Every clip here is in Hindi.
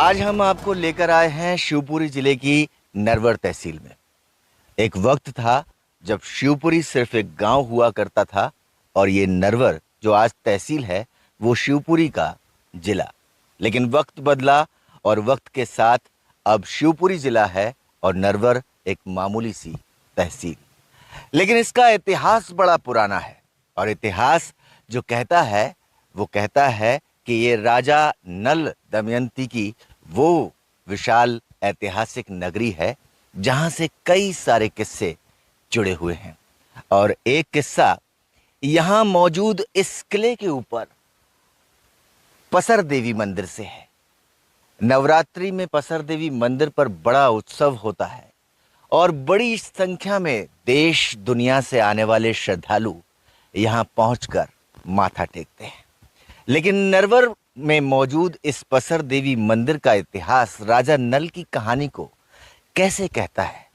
आज हम आपको लेकर आए हैं शिवपुरी जिले की नरवर तहसील में। एक वक्त था जब शिवपुरी सिर्फ एक गांव हुआ करता था और ये नरवर जो आज तहसील है वो शिवपुरी का जिला। लेकिन वक्त बदला और वक्त के साथ अब शिवपुरी जिला है और नरवर एक मामूली सी तहसील। लेकिन इसका इतिहास बड़ा पुराना है और इतिहास जो कहता है वो कहता है कि ये राजा नल दमयंती की वो विशाल ऐतिहासिक नगरी है जहां से कई सारे किस्से जुड़े हुए हैं। और एक किस्सा यहां मौजूद इस किले के ऊपर पसर देवी मंदिर से है। नवरात्रि में पसर देवी मंदिर पर बड़ा उत्सव होता है और बड़ी संख्या में देश दुनिया से आने वाले श्रद्धालु यहां पहुंचकर माथा टेकते हैं। लेकिन नरवर में मौजूद इस पसर देवी मंदिर का इतिहास राजा नल की कहानी को कैसे कहता है,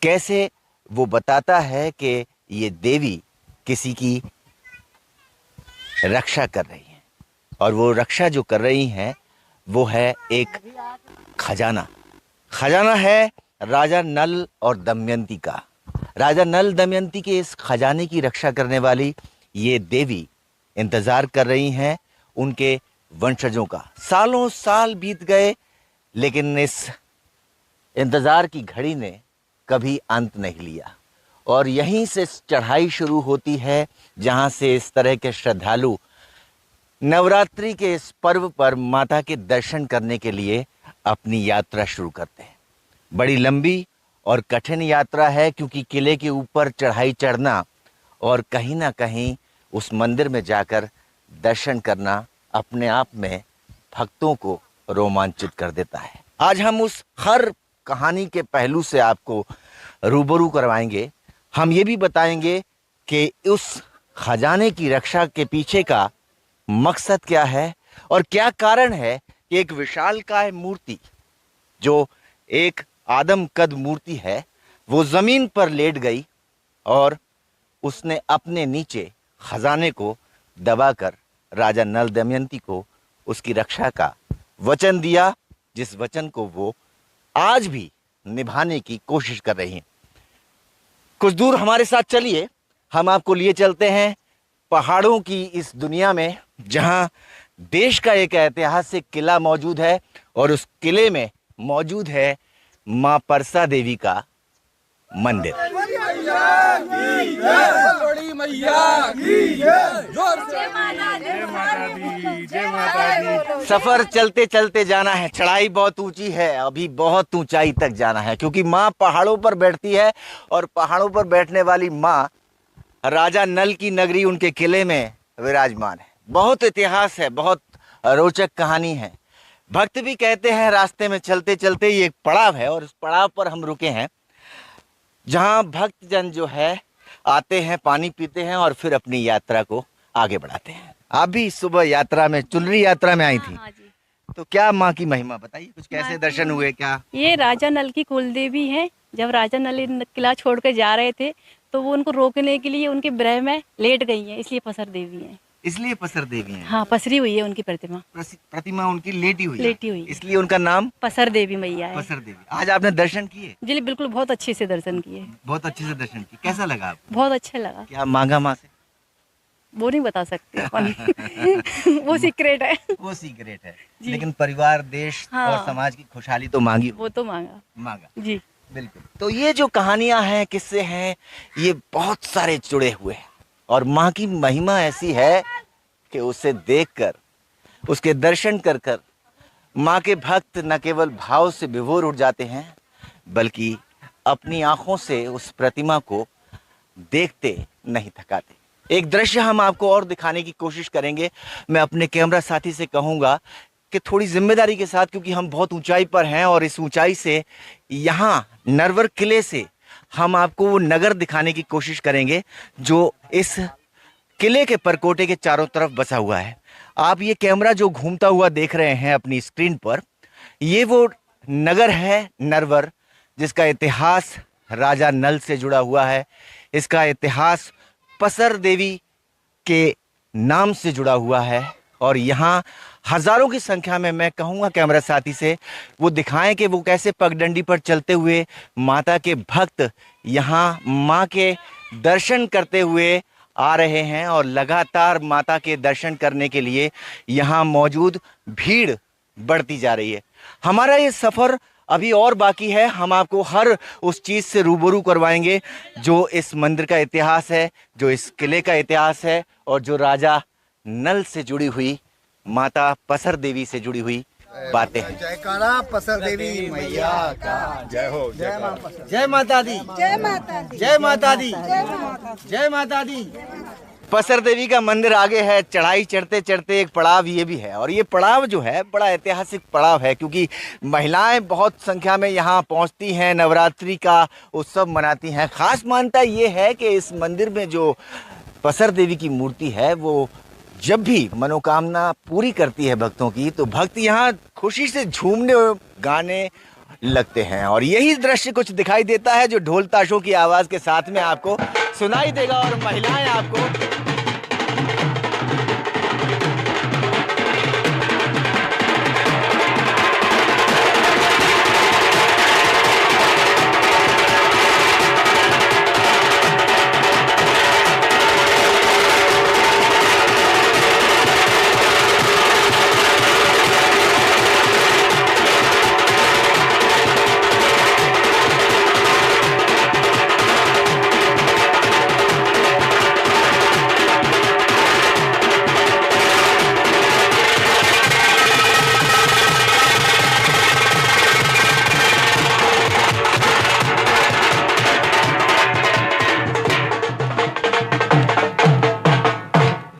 कैसे वो बताता है कि ये देवी किसी की रक्षा कर रही हैं और वो रक्षा जो कर रही हैं वो है एक खजाना। खजाना है राजा नल और दमयंती का। राजा नल दमयंती के इस खजाने की रक्षा करने वाली ये देवी इंतजार कर रही हैं उनके वंशजों का। सालों साल बीत गए लेकिन इस इंतजार की घड़ी ने कभी अंत नहीं लिया और यहीं से चढ़ाई शुरू होती है जहां से इस तरह के श्रद्धालु नवरात्रि के इस पर्व पर माता के दर्शन करने के लिए अपनी यात्रा शुरू करते हैं। बड़ी लंबी और कठिन यात्रा है क्योंकि किले के ऊपर चढ़ाई चढ़ना और कहीं ना कहीं उस मंदिर में जाकर दर्शन करना अपने आप में भक्तों को रोमांचित कर देता है। आज हम उस हर कहानी के पहलू से आपको रूबरू करवाएंगे। हम ये भी बताएंगे कि उस खजाने की रक्षा के पीछे का मकसद क्या है और क्या कारण है कि एक विशालकाय मूर्ति जो एक आदम कद मूर्ति है वो जमीन पर लेट गई और उसने अपने नीचे खजाने को दबाकर राजा नल दमयंती को उसकी रक्षा का वचन दिया, जिस वचन को वो आज भी निभाने की कोशिश कर रही हैं। कुछ दूर हमारे साथ चलिए, हम आपको लिए चलते हैं पहाड़ों की इस दुनिया में जहां देश का एक ऐतिहासिक किला मौजूद है और उस किले में मौजूद है मां परसा देवी का मंदिर। सफर चलते चलते जाना है, चढ़ाई बहुत ऊंची है, अभी बहुत ऊंचाई तक जाना है क्योंकि माँ पहाड़ों पर बैठती है और पहाड़ों पर बैठने वाली माँ राजा नल की नगरी उनके किले में विराजमान है। बहुत इतिहास है, बहुत रोचक कहानी है। भक्त भी कहते हैं रास्ते में चलते चलते ये एक पड़ाव है और इस पड़ाव पर हम रुके हैं जहां भक्तजन जो है आते हैं, पानी पीते हैं और फिर अपनी यात्रा को आगे बढ़ाते हैं। आप भी सुबह यात्रा में, चुनरी यात्रा में आई थी। हाँ जी। तो क्या माँ की महिमा बताइए, कुछ कैसे दर्शन हुए क्या? ये राजा नल की कुल देवी है। जब राजा नल किला छोड़ कर जा रहे थे तो वो उनको रोकने के लिए उनके ब्रह में लेट गई है, इसलिए पसर देवी है। इसलिए पसर देवी है। हाँ, पसरी हुई है उनकी प्रतिमा। प्रतिमा उनकी लेटी हुई लेटी हुई, इसलिए उनका नाम पसर देवी मैया है। पसर देवी। आज आपने दर्शन किए? जी बिल्कुल, बहुत अच्छे से दर्शन किए। बहुत अच्छे से दर्शन किए। कैसा लगा आपको? बहुत अच्छा लगा। क्या मांगा माँ से? वो नहीं बता सकते अपन। वो सीक्रेट है। वो सीक्रेट है, लेकिन परिवार, देश और समाज की खुशहाली तो मांगी। वो तो मांगा जी, बिल्कुल। तो ये जो कहानियां हैं, किस्से हैं, ये बहुत सारे जुड़े हुए हैं और माँ की महिमा ऐसी है कि उसे देखकर, उसके दर्शन कर कर माँ के भक्त न केवल भाव से विभोर उठ जाते हैं बल्कि अपनी आंखों से उस प्रतिमा को देखते नहीं थकाते। एक दृश्य हम आपको और दिखाने की कोशिश करेंगे। मैं अपने कैमरा साथी से कहूँगा कि थोड़ी जिम्मेदारी के साथ, क्योंकि हम बहुत ऊंचाई पर हैं और इस ऊंचाई से यहाँ नरवर किले से हम आपको वो नगर दिखाने की कोशिश करेंगे जो इस किले के परकोटे के चारों तरफ बसा हुआ है। आप ये कैमरा जो घूमता हुआ देख रहे हैं अपनी स्क्रीन पर, ये वो नगर है नरवर जिसका इतिहास राजा नल से जुड़ा हुआ है। इसका इतिहास पसर देवी के नाम से जुड़ा हुआ है और यहाँ हजारों की संख्या में, मैं कहूँगा कैमरा साथी से वो दिखाएं कि वो कैसे पगडंडी पर चलते हुए माता के भक्त यहाँ माँ के दर्शन करते हुए आ रहे हैं और लगातार माता के दर्शन करने के लिए यहाँ मौजूद भीड़ बढ़ती जा रही है। हमारा ये सफ़र अभी और बाकी है। हम आपको हर उस चीज़ से रूबरू करवाएंगे जो इस मंदिर का इतिहास है, जो इस किले का इतिहास है और जो राजा नल से जुड़ी हुई, माता पसर देवी से जुड़ी हुई बातें हैं। जयकारा पसर देवी मैया का जय हो। जय माता दी, जय माता दी, जय माता दी, जय माता दी। जय माता दी। पसर देवी का मंदिर आगे है। चढ़ाई चढ़ते चढ़ते एक पड़ाव ये भी है और ये पड़ाव जो है बड़ा ऐतिहासिक पड़ाव है क्योंकि महिलाएं बहुत संख्या में यहाँ पहुँचती हैं, नवरात्रि का उत्सव मनाती हैं। खास मान्यता ये है कि इस मंदिर में जो पसर देवी की मूर्ति है वो जब भी मनोकामना पूरी करती है भक्तों की, तो भक्त यहाँ खुशी से झूमने गाने लगते हैं और यही दृश्य कुछ दिखाई देता है जो ढोल ताशों की आवाज़ के साथ में आपको सुनाई देगा और महिलाएं आपको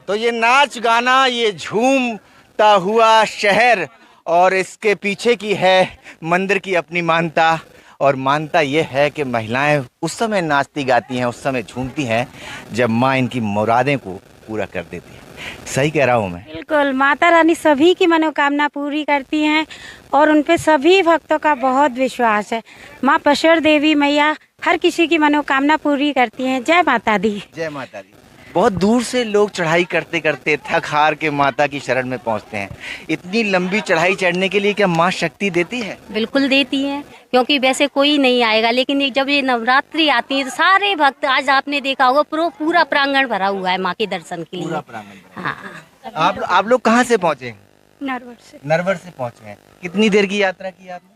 तो ये नाच गाना, ये झूमता हुआ शहर और इसके पीछे की है मंदिर की अपनी मान्यता। और मान्यता ये है कि महिलाएं उस समय नाचती गाती हैं, उस समय झूमती हैं जब माँ इनकी मुरादें को पूरा कर देती है। सही कह रहा हूँ मैं? बिल्कुल, माता रानी सभी की मनोकामना पूरी करती हैं और उन पे सभी भक्तों का बहुत विश्वास है। माँ पसर देवी मैया हर किसी की मनोकामना पूरी करती हैं। जय माता दी। जय माता दी। बहुत दूर से लोग चढ़ाई करते करते थक हार के माता की शरण में पहुंचते हैं। इतनी लंबी चढ़ाई चढ़ने के लिए क्या माँ शक्ति देती है? बिल्कुल देती हैं, क्योंकि वैसे कोई नहीं आएगा, लेकिन जब ये नवरात्रि आती है तो सारे भक्त, आज आपने देखा होगा पूरा प्रांगण भरा हुआ है माँ के दर्शन के लिए। पूरा प्रांगण। हाँ। आप लोग कहाँ से पहुँचे? नरवर से पहुँचे हैं। कितनी देर की यात्रा की आपने?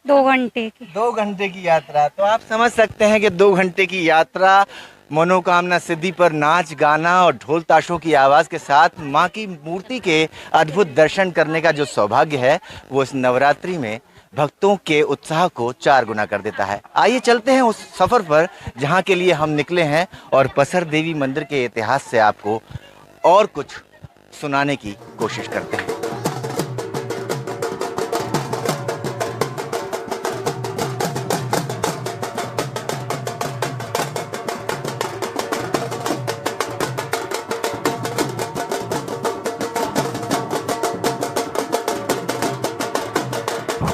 2 घंटे की। 2 घंटे की यात्रा। तो आप समझ सकते हैं कि 2 घंटे की यात्रा, मनोकामना सिद्धि पर नाच गाना और ढोल ताशों की आवाज़ के साथ माँ की मूर्ति के अद्भुत दर्शन करने का जो सौभाग्य है वो इस नवरात्रि में भक्तों के उत्साह को 4 गुना कर देता है। आइए चलते हैं उस सफ़र पर जहाँ के लिए हम निकले हैं और पसर देवी मंदिर के इतिहास से आपको और कुछ सुनाने की कोशिश करते हैं।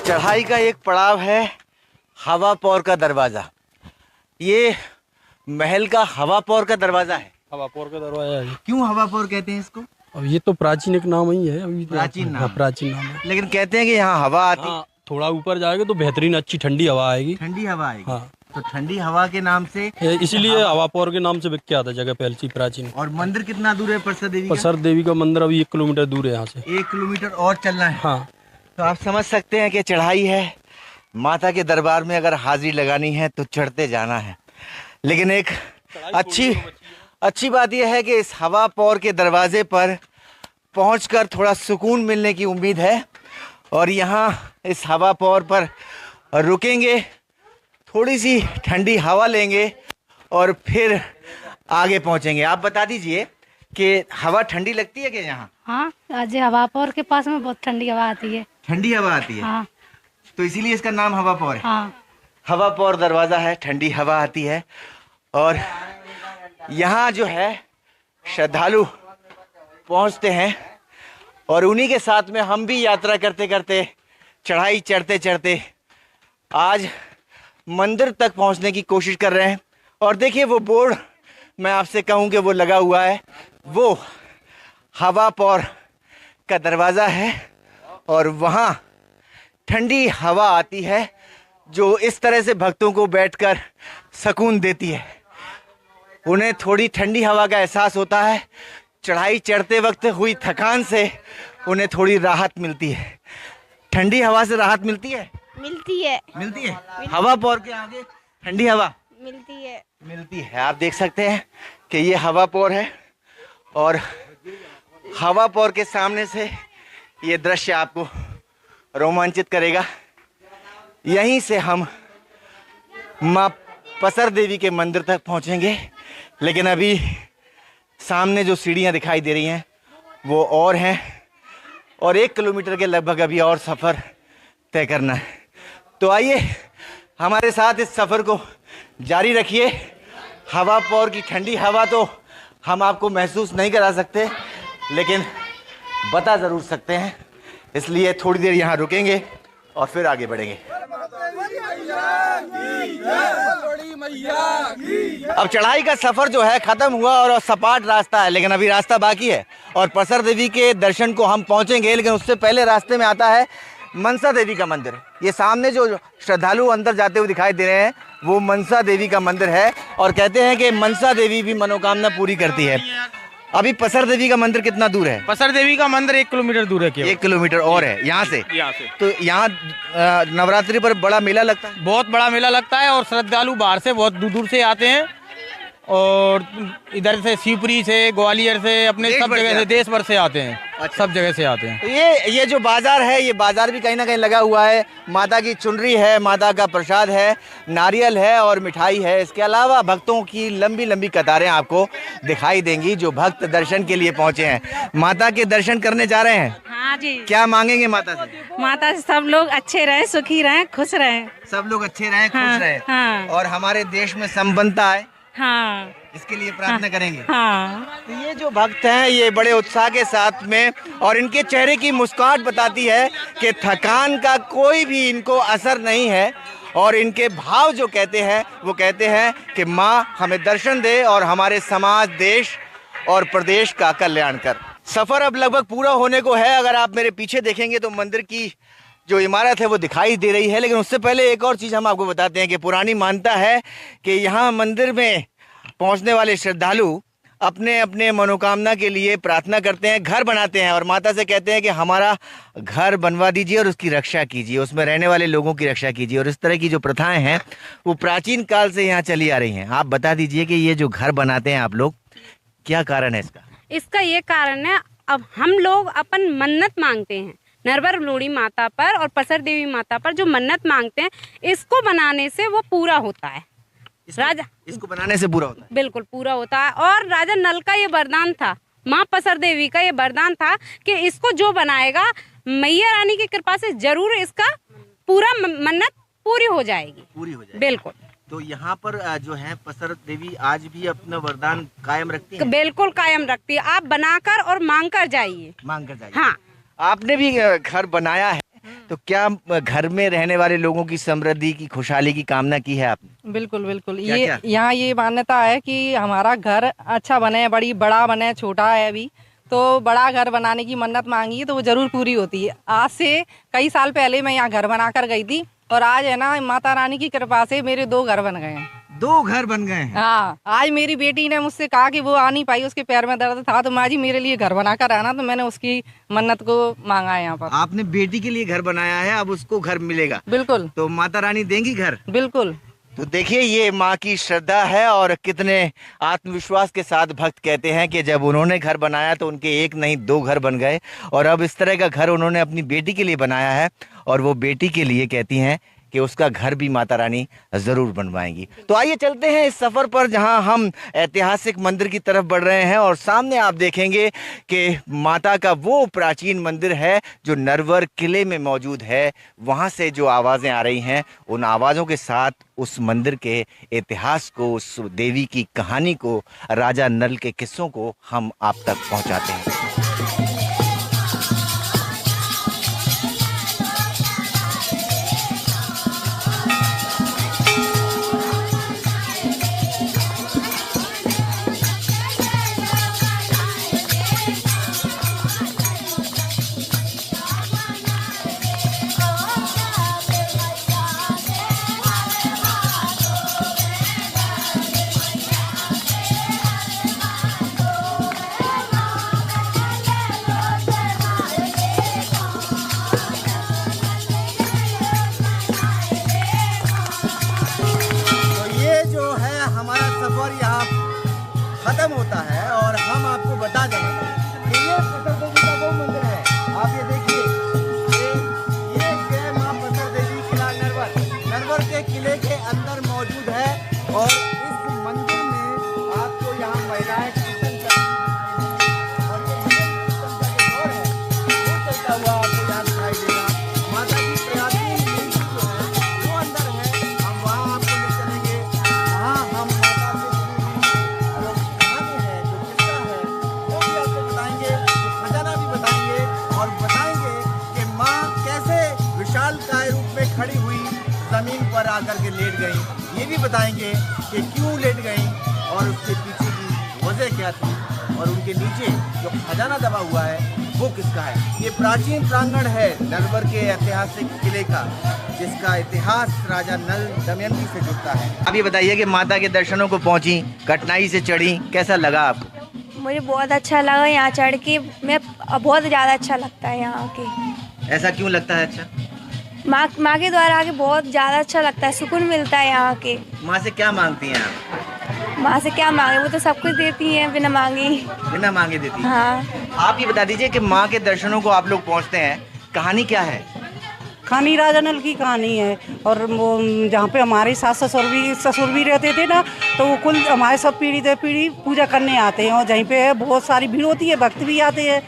चढ़ाई का एक पड़ाव है हवा पौर का दरवाजा। ये महल का हवा पौर का दरवाजा है। हवा पौर का दरवाजा है। क्यों हवा पौर कहते हैं इसको? अब ये तो प्राचीन एक नाम ही है। अभी प्राचीन नाम। हाँ, प्राचीन नाम है। लेकिन कहते हैं कि यहाँ हवा आती। हाँ, थोड़ा ऊपर जाएगा तो बेहतरीन अच्छी ठंडी हवा आएगी। ठंडी हवा आएगी। हाँ। तो ठंडी हवा के नाम से इसीलिए हवा पौर के नाम से विख्यात है जगह पहले से प्राचीन। और मंदिर कितना दूर है पसर देवी का? पसर देवी का मंदिर अभी 1 किलोमीटर दूर है यहाँ से। 1 किलोमीटर और चलना है। हाँ। तो आप समझ सकते हैं कि चढ़ाई है। माता के दरबार में अगर हाजिरी लगानी है तो चढ़ते जाना है। लेकिन एक अच्छी बात यह है कि इस हवा पौर के दरवाजे पर पहुंचकर थोड़ा सुकून मिलने की उम्मीद है और यहाँ इस हवा पौर पर रुकेंगे, थोड़ी सी ठंडी हवा लेंगे और फिर आगे पहुंचेंगे। आप बता दीजिए कि हवा ठंडी लगती है क्या यहाँ? हाँ, आज हवा पौर के पास में बहुत ठंडी हवा आती है। ठंडी हवा आती है। हाँ। तो इसीलिए इसका नाम हवा पौर है। हाँ। हवा पौर दरवाजा है, ठंडी हवा आती है और यहाँ जो है श्रद्धालु पहुँचते हैं और उन्हीं के साथ में हम भी यात्रा करते करते, चढ़ाई चढ़ते चढ़ते आज मंदिर तक पहुँचने की कोशिश कर रहे हैं। और देखिए वो बोर्ड, मैं आपसे कहूँ कि वो लगा हुआ है, वो हवा पौर का दरवाज़ा है और वहाँ ठंडी हवा आती है जो इस तरह से भक्तों को बैठकर सुकून देती है। उन्हें थोड़ी ठंडी हवा का एहसास होता है। चढ़ाई चढ़ते वक्त हुई थकान से उन्हें थोड़ी राहत मिलती है। ठंडी हवा से राहत मिलती है। मिलती है हवा पौर के आगे ठंडी हवा मिलती है। आप देख सकते हैं कि ये हवा पौर है और हवा पौर के सामने से ये दृश्य आपको रोमांचित करेगा। यहीं से हम माँ पसर देवी के मंदिर तक पहुंचेंगे, लेकिन अभी सामने जो सीढ़ियां दिखाई दे रही हैं वो और हैं और 1 किलोमीटर के लगभग अभी और सफ़र तय करना है। तो आइए हमारे साथ इस सफ़र को जारी रखिए। हवा पौर की ठंडी हवा तो हम आपको महसूस नहीं करा सकते, लेकिन बता ज़रूर सकते हैं, इसलिए थोड़ी देर यहाँ रुकेंगे और फिर आगे बढ़ेंगे। अब चढ़ाई का सफर जो है खत्म हुआ और सपाट रास्ता है, लेकिन अभी रास्ता बाकी है और पसर देवी के दर्शन को हम पहुंचेंगे, लेकिन उससे पहले रास्ते में आता है मनसा देवी का मंदिर। ये सामने जो श्रद्धालु अंदर जाते हुए दिखाई दे रहे हैं वो मनसा देवी का मंदिर है और कहते हैं कि मनसा देवी भी मनोकामना पूरी करती है। अभी पसर देवी का मंदिर कितना दूर है? पसर देवी का मंदिर 1 किलोमीटर दूर है। 1 किलोमीटर और है यहाँ से। तो यहाँ नवरात्रि पर बड़ा मेला लगता है? बहुत बड़ा मेला लगता है और श्रद्धालु बाहर से बहुत दूर दूर से आते हैं और इधर से शिवपुरी से, ग्वालियर से, अपने सब जगह से, देश भर से आते हैं। अच्छा। सब जगह से आते हैं। ये जो बाजार है, ये बाजार भी कहीं ना कहीं लगा हुआ है। माता की चुनरी है, माता का प्रसाद है, नारियल है और मिठाई है। इसके अलावा भक्तों की लंबी लंबी कतारें आपको दिखाई देंगी जो भक्त दर्शन के लिए पहुंचे हैं। माता के दर्शन करने जा रहे हैं। हाँ जी। क्या मांगेंगे माता से? माता से सब लोग अच्छे रहे, सुखी रहे, खुश रहे। सब लोग अच्छे रहे, खुश हाँ, रहे। हाँ। और हमारे देश में संपन्नता आए, हाँ, इसके लिए प्रार्थना करेंगे। हाँ। तो ये जो भक्त हैं ये बड़े उत्साह के साथ में, और इनके चेहरे की मुस्कुराहट बताती है कि थकान का कोई भी इनको असर नहीं है और इनके भाव जो कहते हैं वो कहते हैं कि माँ हमें दर्शन दे और हमारे समाज, देश और प्रदेश का कल्याण कर। सफ़र अब लगभग पूरा होने को है। अगर आप मेरे पीछे देखेंगे तो मंदिर की जो इमारत है वो दिखाई दे रही है, लेकिन उससे पहले एक और चीज़ हम आपको बताते हैं कि पुरानी मान्यता है कि यहाँ मंदिर में पहुँचने वाले श्रद्धालु अपने अपने मनोकामना के लिए प्रार्थना करते हैं, घर बनाते हैं और माता से कहते हैं कि हमारा घर बनवा दीजिए और उसकी रक्षा कीजिए, उसमें रहने वाले लोगों की रक्षा कीजिए। और इस तरह की जो प्रथाएं हैं वो प्राचीन काल से यहाँ चली आ रही हैं। आप बता दीजिए कि ये जो घर बनाते हैं आप लोग, क्या कारण है इसका? इसका ये कारण है, अब हम लोग अपन मन्नत मांगते हैं नरवर लोड़ी माता पर और पसर देवी माता पर जो मन्नत मांगते हैं, इसको बनाने से वो पूरा होता है। राजा इसको बनाने से पूरा होता है? बिल्कुल पूरा होता है। और राजा नल का ये वरदान था, माँ पसर देवी का ये वरदान था कि इसको जो बनाएगा मैया रानी की कृपा से जरूर इसका पूरा मन्नत पूरी हो जाएगी। बिल्कुल। तो यहाँ पर जो है पसर देवी आज भी अपना वरदान कायम रखती है? बिल्कुल कायम रखती है। आप बनाकर और मांग कर जाइए। हाँ। आपने भी घर बनाया है, तो क्या घर में रहने वाले लोगों की समृद्धि की, खुशहाली की कामना की है आपने? बिल्कुल बिल्कुल। ये यहाँ ये मान्यता है कि हमारा घर अच्छा बने, बड़ा बने, छोटा है अभी तो बड़ा घर बनाने की मन्नत मांगी है तो वो जरूर पूरी होती है। आज से कई साल पहले मैं यहाँ घर बनाकर गई थी और आज है ना माता रानी की कृपा से मेरे 2 घर बन गए हैं। 2 घर बन गए? हाँ। आज मेरी बेटी ने मुझसे कहा कि वो आ नहीं पाई, उसके पैर में दर्द था, तो माँ जी मेरे लिए घर बनाकर आना, तो मैंने उसकी मन्नत को मांगा है यहाँ पर। आपने बेटी के लिए घर बनाया है, अब उसको घर मिलेगा? बिल्कुल। तो माता रानी देंगी घर? बिल्कुल। तो देखिए ये माँ की श्रद्धा है और कितने आत्मविश्वास के साथ भक्त कहते हैं कि जब उन्होंने घर बनाया तो उनके 1 नहीं 2 घर बन गए और अब इस तरह का घर उन्होंने अपनी बेटी के लिए बनाया है और वो बेटी के लिए कहती हैं कि उसका घर भी माता रानी ज़रूर बनवाएंगी। तो आइए चलते हैं इस सफ़र पर जहां हम ऐतिहासिक मंदिर की तरफ बढ़ रहे हैं और सामने आप देखेंगे कि माता का वो प्राचीन मंदिर है जो नरवर किले में मौजूद है। वहां से जो आवाज़ें आ रही हैं उन आवाज़ों के साथ उस मंदिर के इतिहास को, उस देवी की कहानी को, राजा नल के किस्सों को हम आप तक पहुँचाते हैं। खत्म होता है। और हम आपको बता दें कि ये पसर देवी का वो मंदिर है, आप ये देखिए, ये है मां पसर देवी किला नरवर के किले के अंदर मौजूद है। और इस मंदिर में आपको यहाँ महिलाएं कीर्तन करती हैं और ये कीर्तन का जो दौर है वो चलता हुआ आपको यहाँ दिखाई देगा। माता की प्राचीन मूर्ति जो है वो अंदर है, हम वहाँ आपको ले चलेंगे। वहाँ हम माता से जो कहानी है, जो किस्सा है, वो भी आपको बताएंगे, खजाना भी बताएंगे और बताएंगे कि माँ कैसे विशालकाय रूप में खड़ी हुई जमीन पर आकर के लेट गई। ये भी बताएंगे कि क्यों लेट गई और उसके पीछे की वजह क्या थी और उनके नीचे जो खजाना दबा हुआ है वो किसका है। ये प्राचीन प्रांगण है नरवर के ऐतिहासिक किले का, जिसका इतिहास राजा नल दमयंती से जुड़ता है। अब ये बताइए कि माता के दर्शनों को पहुंची, कठिनाई से चढ़ी, कैसा लगा आपको? मुझे बहुत अच्छा लगा यहाँ चढ़ के, मैं बहुत ज़्यादा अच्छा लगता है यहाँ के। ऐसा क्यों लगता है? अच्छा, माँ के द्वारा आके बहुत ज़्यादा अच्छा लगता है, सुकून मिलता है यहाँ के। माँ से क्या मांगती हैं आप? माँ से क्या मांगे, वो तो सब कुछ देती हैं बिना मांगे। बिना मांगे देती हैं। हाँ। आप ये बता दीजिए कि माँ के दर्शनों को आप लोग पहुँचते हैं, कहानी क्या है? कहानी राजा नल की कहानी है। और वो जहाँ पे हमारे सास ससुर भी रहते थे ना, तो वो कुल हमारे सब पीढ़ी दर पीढ़ी पूजा करने आते हैं। और जहीं पे बहुत सारी भीड़ होती है, भक्त भी आते हैं।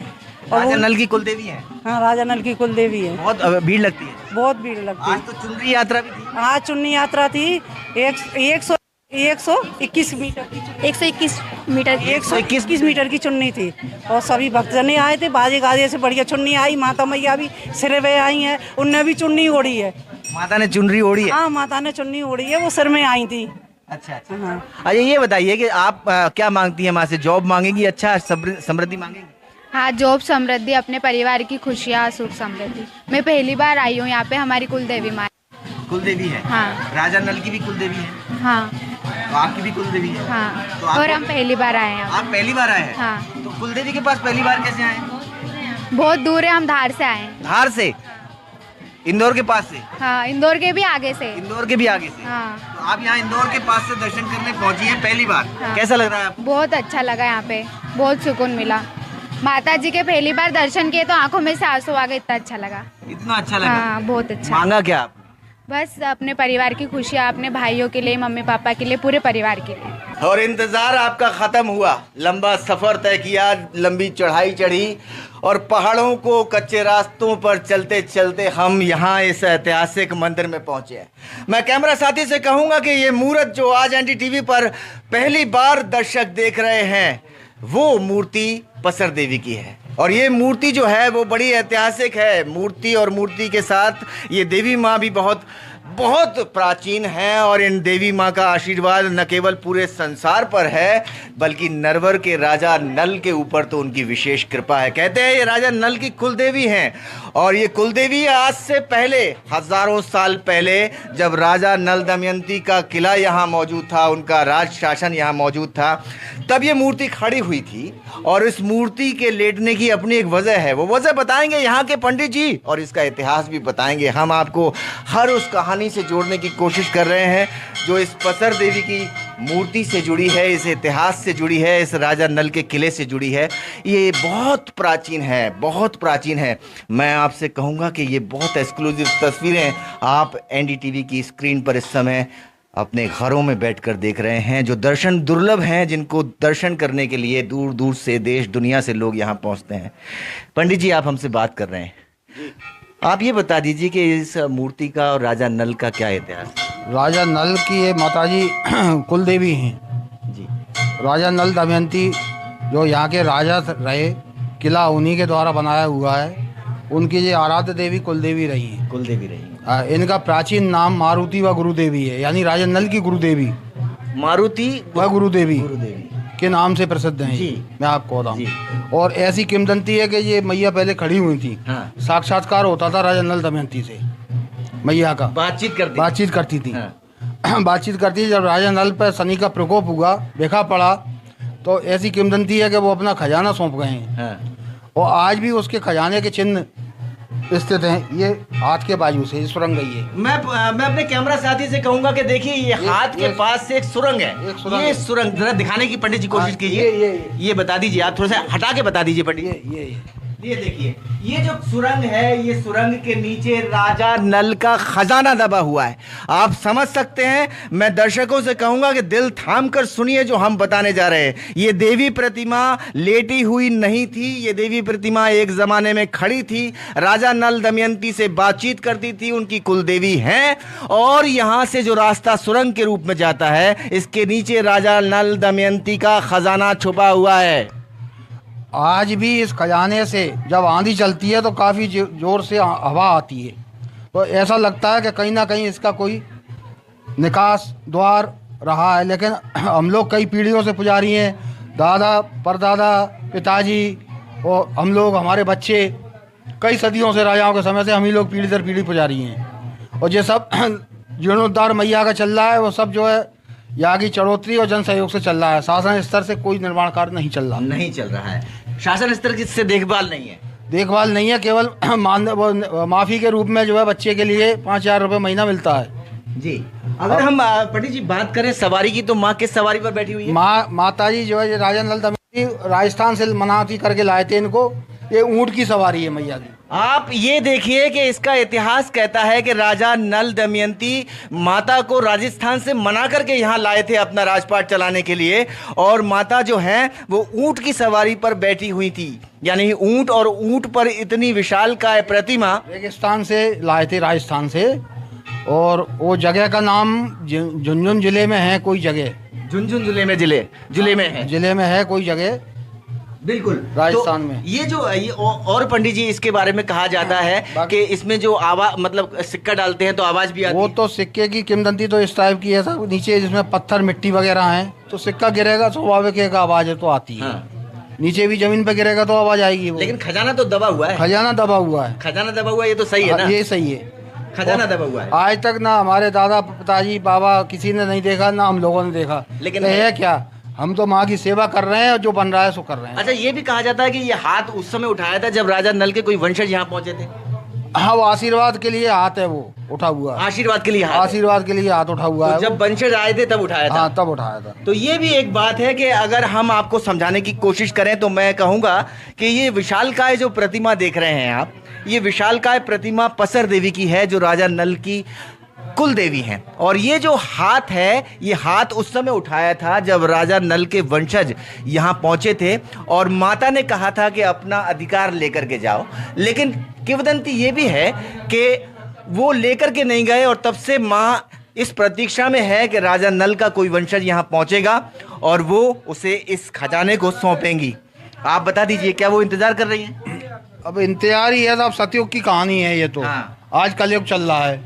और राजा नल की कुल देवी है? हाँ, राजा नल की कुल देवी है। बहुत भीड़ लगती है? बहुत भीड़ लगती है। आज तो चुनरी यात्रा भी थी? आज चुन्नी यात्रा थी। 121 मीटर की 121 मीटर 121 मीटर की चुन्नी थी। और सभी भक्तजन आए थे, बाजे गाजे से बढ़िया चुन्नी आई। माता मैया भी सिर में आई हैं, उनने भी चुन्नी ओढ़ी है। माता ने चुनरी ओढ़ी है? हाँ, माता ने चुन्नी ओढ़ी है, वो सिर में आई थी। अच्छा अच्छा। हाँ। अच्छा, ये बताइए कि आप क्या मांगती हैं माँ से? जॉब मांगेगी, अच्छा समृद्धि मांगेगी? हाँ, जॉब, समृद्धि, अपने परिवार की खुशियाँ, सुख समृद्धि। मैं पहली बार आई हूँ यहाँ पे, हमारी कुल देवी माँ। कुल देवी है? हाँ। राजा नल की भी कुल देवी है? हाँ। तो आपकी भी कुल देवी है? हाँ। तो और हम पहली बार आए हैं। आप पहली बार आए हैं? हाँ। तो कुल देवी के पास पहली बार कैसे आए? बहुत दूर है, हम धार से आए हैं। धार से? इंदौर के पास से? हाँ, इंदौर के भी आगे से। इंदौर के भी आगे से? हाँ। तो आप यहाँ इंदौर के पास से दर्शन करने पहुँची हैं पहली बार? हाँ। कैसा लग रहा है आपको? बहुत अच्छा लगा यहाँ पे, बहुत सुकून मिला। माता जी के पहली बार दर्शन किए तो आंखों में से आंसू आ गए, इतना अच्छा लगा। इतना अच्छा लगा? हाँ, बहुत अच्छा। मांगा क्या आप? बस अपने परिवार की खुशियाँ, अपने भाइयों के लिए, मम्मी पापा के लिए, पूरे परिवार के लिए। और इंतजार आपका खत्म हुआ, लंबा सफर तय किया, लंबी चढ़ाई चढ़ी और पहाड़ों को कच्चे रास्तों पर चलते चलते हम यहाँ इस ऐतिहासिक मंदिर में पहुँचे हैं। मैं कैमरा साथी से कहूँगा कि ये मूर्त जो आज एनडीटीवी पर पहली बार दर्शक देख रहे हैं, वो मूर्ति पसर देवी की है। और ये मूर्ति जो है वो बड़ी ऐतिहासिक है। मूर्ति और मूर्ति के साथ ये देवी माँ भी बहुत बहुत प्राचीन है। और इन देवी माँ का आशीर्वाद न केवल पूरे संसार पर है, बल्कि नरवर के राजा नल के ऊपर तो उनकी विशेष कृपा है। कहते हैं ये राजा नल की कुल देवी हैं। और ये कुल देवी आज से पहले, हजारों साल पहले, जब राजा नल दमयंती का किला यहाँ मौजूद था, उनका राज शासन यहाँ मौजूद था, तब ये मूर्ति खड़ी हुई थी। और इस मूर्ति के लेटने की अपनी एक वजह है, वो वजह बताएंगे यहाँ के पंडित जी, और इसका इतिहास भी बताएंगे। हम आपको हर उस कहानी से जोड़ने की कोशिश कर रहे हैं जो इस पसर देवी की मूर्ति से जुड़ी है, इस इतिहास से जुड़ी है, इस राजा नल के किले से जुड़ी है। ये बहुत प्राचीन है, बहुत प्राचीन है। मैं आपसे कहूँगा कि ये बहुत एक्सक्लूसिव तस्वीरें आप एनडीटीवी की स्क्रीन पर इस समय अपने घरों में बैठकर देख रहे हैं, जो दर्शन दुर्लभ हैं, जिनको दर्शन करने के लिए दूर दूर से, देश दुनिया से लोग यहाँ पहुँचते हैं। पंडित जी, आप हमसे बात कर रहे हैं, आप ये बता दीजिए कि इस मूर्ति का और राजा नल का क्या इतिहास है? राजा नल की ये माताजी कुल देवी हैं जी। राजा नल दमयंती जो यहाँ के राजा रहे, किला उन्हीं के द्वारा बनाया हुआ है। उनकी ये आराध्य देवी कुल देवी रही हैं। कुल देवी रही हैं। इनका प्राचीन नाम मारुति व गुरुदेवी है, यानी राजा नल की गुरुदेवी। मारुति व गुरुदेवी के नाम से प्रसिद्ध हैं जी। मैं आपको बताऊँ। और ऐसी किंवदंती है कि ये मैया पहले खड़ी हुई थी। हाँ। साक्षात्कार होता था राजा नल दमयंती से, मैया का बातचीत करती थी। हाँ। बातचीत करती थी। जब राजा नल पर शनि का प्रकोप हुआ, देखा पड़ा, तो ऐसी किंवदंती है कि वो अपना खजाना सौंप गए हैं। हाँ। और आज भी उसके खजाने के चिन्ह स्थित हैं। ये हाथ के बाजू से सुरंग गई है। मैं अपने कैमरा साथी से कहूंगा कि देखिए ये हाथ के पास से एक सुरंग है। ये सुरंग जरा दिखाने की पंडित जी कोशिश कीजिए। ये बता दीजिए, आप थोड़ा सा हटा के बता दीजिए पंडित। ये देखिए, ये जो सुरंग है, ये सुरंग के नीचे राजा नल का खजाना दबा हुआ है। आप समझ सकते हैं। मैं दर्शकों से कहूंगा कि दिल थाम कर सुनिए जो हम बताने जा रहे हैं। ये देवी प्रतिमा लेटी हुई नहीं थी, ये देवी प्रतिमा एक जमाने में खड़ी थी, राजा नल दमयंती से बातचीत करती थी, उनकी कुल देवी हैं। और यहां से जो रास्ता सुरंग के रूप में जाता है, इसके नीचे राजा नल दमयंती का खजाना छुपा हुआ है। आज भी इस खजाने से जब आंधी चलती है तो काफ़ी जोर से हवा आती है, तो ऐसा लगता है कि कहीं ना कहीं इसका कोई निकास द्वार रहा है। लेकिन हम लोग कई पीढ़ियों से पुजारी हैं, दादा परदादा पिताजी और हम लोग, हमारे बच्चे, कई सदियों से, राजाओं के समय से हम ही लोग पीढ़ी दर पीढ़ी पुजारी हैं। और ये सब जीर्णोद्धार मैया का चल रहा है, वो सब जो है यहाँ की चढ़ोतरी और जन सहयोग से चल रहा है। शासन स्तर से कोई निर्माण कार्य नहीं चल रहा है। शासन स्तर की से देखभाल नहीं है, केवल माफी के रूप में जो है बच्चे के लिए 5,000 रुपये महीना मिलता है जी। अगर हम पंडित जी बात करें सवारी की, तो माँ किस सवारी पर बैठी हुई है? माता जी जो है राजा नल दमयंती राजस्थान से मनाती करके लाए थे इनको। ये ऊंट की सवारी है मैया की। आप ये देखिए कि इसका इतिहास कहता है कि राजा नल दमयंती माता को राजस्थान से मना करके यहाँ लाए थे अपना राजपाट चलाने के लिए, और माता जो है वो ऊंट की सवारी पर बैठी हुई थी। यानी ऊंट, और ऊंट पर इतनी विशालकाय प्रतिमा रेगिस्तान से लाए थे, राजस्थान से। और वो जगह का नाम झुंझुनू जिले में है कोई जगह, झुंझुनू जिले में है कोई जगह, बिल्कुल राजस्थान में। ये जो और पंडित जी इसके बारे में कहा जाता है कि इसमें जो आवाज, मतलब सिक्का डालते हैं तो आवाज भी आती है। वो तो सिक्के की किंवदंती तो इस टाइप की है सर, नीचे जिसमें पत्थर मिट्टी वगैरह हैं तो सिक्का गिरेगा स्वाभाविक एक आवाज है तो आती है। नीचे भी जमीन पे गिरेगा तो आवाज आएगी। लेकिन खजाना तो दबा हुआ है। खजाना दबा हुआ है, ये तो सही है ना? ये सही है, खजाना दबा हुआ है। आज तक ना हमारे दादा पिताजी बाबा किसी ने नहीं देखा, ना हम लोगों ने देखा। लेकिन है क्या, हम तो माँ की सेवा कर रहे हैं और जो बन रहा है सो कर रहे हैं। अच्छा, ये भी कहा जाता है कि ये हाथ उस समय उठाया था जब राजा नल के कोई वंशज यहाँ पहुंचे थे। हाँ, वो आशीर्वाद के लिए हाथ है, वो उठा हुआ। आशीर्वाद के लिए हाथ उठा हुआ है। जब वंशज आए थे तब उठाया था। हाँ, तब उठाया था। तो ये भी एक बात है कि अगर हम आपको समझाने की कोशिश करें तो मैं कहूँगा कि ये विशालकाय जो प्रतिमा देख रहे हैं आप, ये विशालकाय प्रतिमा पसर देवी की है, जो राजा नल की कुल देवी हैं। और ये जो हाथ है, ये हाथ उस समय उठाया था जब राजा नल के वंशज यहाँ पहुँचे थे, और माता ने कहा था कि अपना अधिकार लेकर के जाओ। लेकिन किंवदंती ये भी है कि वो लेकर के नहीं गए, और तब से माँ इस प्रतीक्षा में है कि राजा नल का कोई वंशज यहाँ पहुँचेगा और वो उसे इस खजाने को सौंपेंगी। आप बता दीजिए, क्या वो इंतजार कर रही हैं? अब इंतजार ही है, अब सतयुग की कहानी है ये तो। आज कलयुग चल रहा है,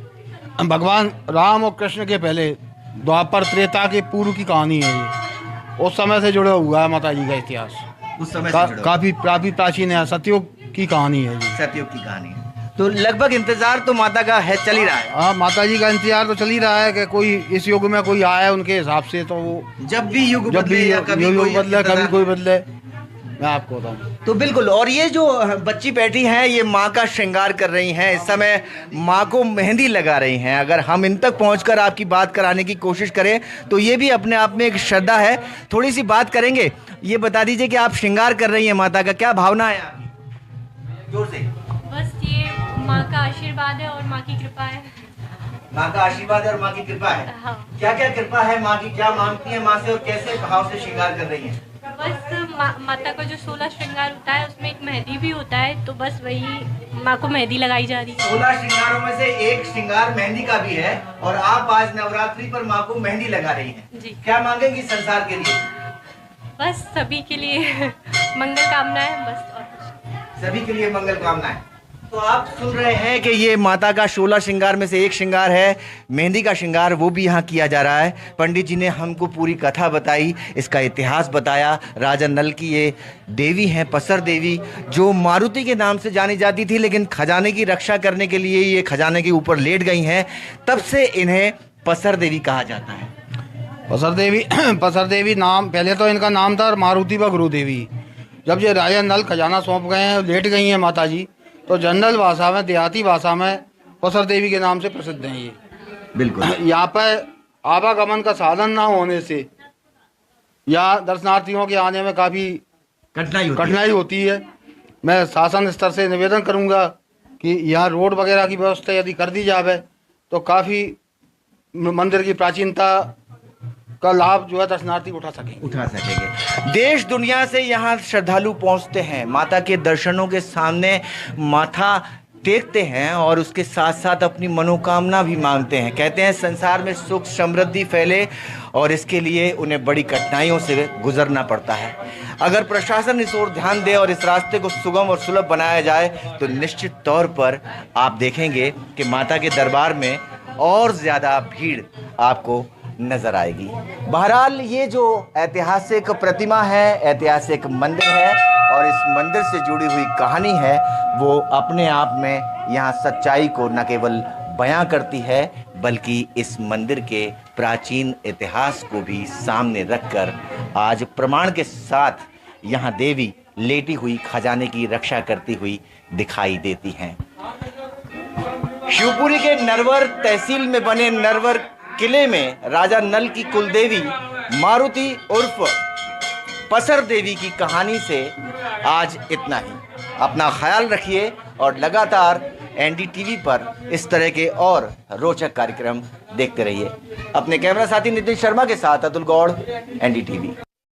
भगवान राम और कृष्ण के पहले द्वापर त्रेता के पूर्व की कहानी है ये। उस समय से जुड़ा हुआ है माता जी का इतिहास, उस समय काफी प्राचीन है, सतयुग की कहानी है ये। सतयुग की कहानी है। तो लगभग इंतजार तो माता का है, चल ही रहा है। हाँ, माता जी का इंतजार तो चल ही रहा है कि कोई इस युग में कोई आए उनके हिसाब से। तो वो जब भी युग बदले, कभी कोई बदले, मैं आपको बताऊं तो बिल्कुल। और ये जो बच्ची बैठी हैं, ये माँ का श्रृंगार कर रही हैं, इस समय माँ को मेहंदी लगा रही हैं। अगर हम इन तक पहुंचकर आपकी बात कराने की कोशिश करें तो ये भी अपने आप में एक श्रद्धा है। थोड़ी सी बात करेंगे। ये बता दीजिए कि आप श्रृंगार कर रही हैं माता का, क्या भावना है आपकी? जोर से। बस ये माँ का आशीर्वाद है और माँ की कृपा है। माँ का आशीर्वाद है और माँ की कृपा है। हाँ। क्या क्या कृपा है माँ की, क्या मांगती है माँ से और कैसे भाव से श्रृंगार कर रही है? बस माता का जो 16 श्रृंगार होता है उसमें एक मेहंदी भी होता है, तो बस वही माँ को मेहंदी लगाई जा रही है। 16 श्रृंगारों में से एक श्रृंगार मेहंदी का भी है, और आप आज नवरात्रि पर माँ को मेहंदी लगा रही हैं। जी। क्या मांगेंगी संसार के लिए? बस सभी के लिए मंगल कामनाएं, बस और कुछ। सभी के लिए मंगल कामनाएं। तो आप सुन रहे हैं कि ये माता का 16 श्रृंगार में से एक श्रृंगार है मेहंदी का श्रृंगार, वो भी यहाँ किया जा रहा है। पंडित जी ने हमको पूरी कथा बताई, इसका इतिहास बताया। राजा नल की ये देवी हैं पसर देवी, जो मारुति के नाम से जानी जाती थी, लेकिन खजाने की रक्षा करने के लिए ये खजाने के ऊपर लेट गई हैं, तब से इन्हें पसर देवी कहा जाता है। पसर देवी नाम, पहले तो इनका नाम था मारुति व गुरु देवी। जब ये राजा नल खजाना सौंप गए हैं, लेट गई हैं माता जी, तो जनरल भाषा में, देहाती भाषा में पसर देवी के नाम से प्रसिद्ध हैं ये। बिल्कुल। यहाँ पर आवागमन का साधन ना होने से या दर्शनार्थियों के आने में काफ़ी कठिनाई होती है। मैं शासन स्तर से निवेदन करूँगा कि यहाँ रोड वगैरह की व्यवस्था यदि कर दी जाए तो काफ़ी मंदिर की प्राचीनता का लाभ जो है दर्शनार्थी उठा सकेंगे। देश दुनिया से यहाँ श्रद्धालु पहुँचते हैं, माता के दर्शनों के सामने माथा टेकते हैं और उसके साथ साथ अपनी मनोकामना भी मांगते हैं। कहते हैं संसार में सुख समृद्धि फैले और इसके लिए उन्हें बड़ी कठिनाइयों से गुजरना पड़ता है। अगर प्रशासन इस ओर ध्यान दे और इस रास्ते को सुगम और सुलभ बनाया जाए तो निश्चित तौर पर आप देखेंगे कि माता के दरबार में और ज़्यादा भीड़ आपको नजर आएगी। बहरहाल ये जो ऐतिहासिक प्रतिमा है, ऐतिहासिक मंदिर है और इस मंदिर से जुड़ी हुई कहानी है वो अपने आप में यहाँ सच्चाई को न केवल बयां करती है बल्कि इस मंदिर के प्राचीन इतिहास को भी सामने रखकर आज प्रमाण के साथ यहाँ देवी लेटी हुई खजाने की रक्षा करती हुई दिखाई देती हैं। शिवपुरी के नरवर तहसील में बने नरवर किले में राजा नल की कुलदेवी मारुति उर्फ पसर देवी की कहानी से आज इतना ही। अपना ख्याल रखिए और लगातार एनडीटीवी पर इस तरह के और रोचक कार्यक्रम देखते रहिए। अपने कैमरा साथी नितिन शर्मा के साथ अतुल गौड़, एनडीटीवी।